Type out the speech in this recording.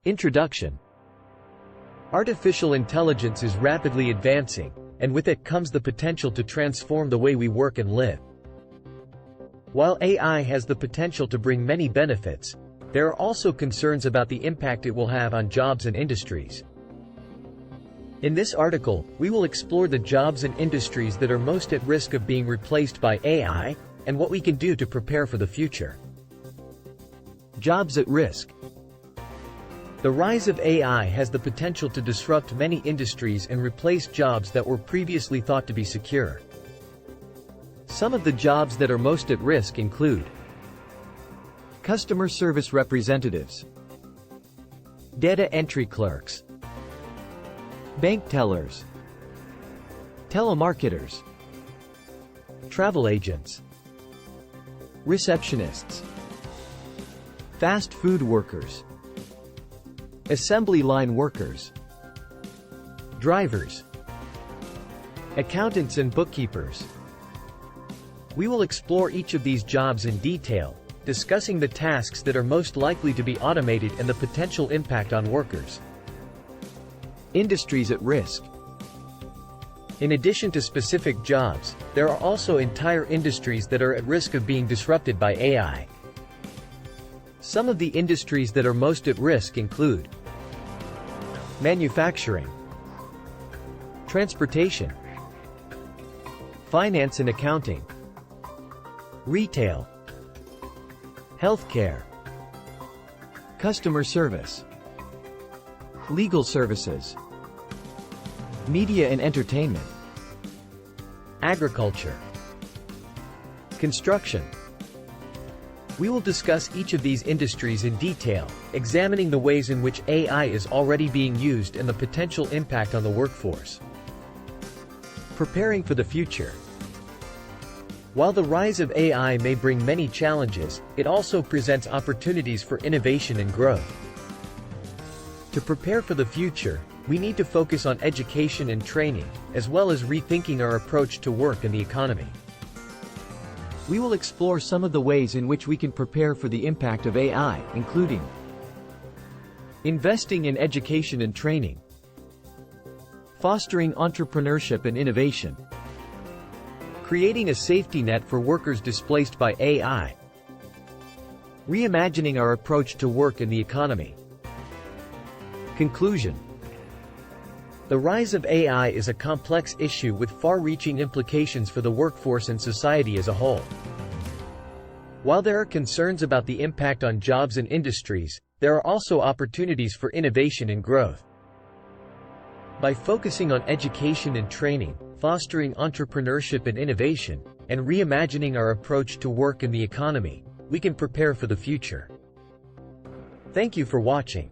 Introduction. Artificial intelligence is rapidly advancing, and with it comes the potential to transform the way we work and live. While AI has the potential to bring many benefits, there are also concerns about the impact it will have on jobs and industries. In this article, we will explore the jobs and industries that are most at risk of being replaced by AI, and what we can do to prepare for the future. Jobs at risk. The rise of AI has the potential to disrupt many industries and replace jobs that were previously thought to be secure. Some of the jobs that are most at risk include customer service representatives, data entry clerks, bank tellers, telemarketers, travel agents, receptionists, fast food workers, assembly line workers, drivers, accountants and bookkeepers. We will explore each of these jobs in detail, discussing the tasks that are most likely to be automated and the potential impact on workers. Industries at risk. In addition to specific jobs, there are also entire industries that are at risk of being disrupted by AI. Some of the industries that are most at risk include manufacturing, transportation, finance and accounting, retail, healthcare, customer service, legal services, media and entertainment, agriculture, construction. We will discuss each of these industries in detail, examining the ways in which AI is already being used and the potential impact on the workforce. Preparing for the future. While the rise of AI may bring many challenges, it also presents opportunities for innovation and growth. To prepare for the future, we need to focus on education and training, as well as rethinking our approach to work and the economy. We will explore some of the ways in which we can prepare for the impact of AI, including investing in education and training, fostering entrepreneurship and innovation, creating a safety net for workers displaced by AI, reimagining our approach to work and the economy. Conclusion. The rise of AI is a complex issue with far-reaching implications for the workforce and society as a whole. While there are concerns about the impact on jobs and industries, there are also opportunities for innovation and growth. By focusing on education and training, fostering entrepreneurship and innovation, and reimagining our approach to work and the economy, we can prepare for the future. Thank you for watching.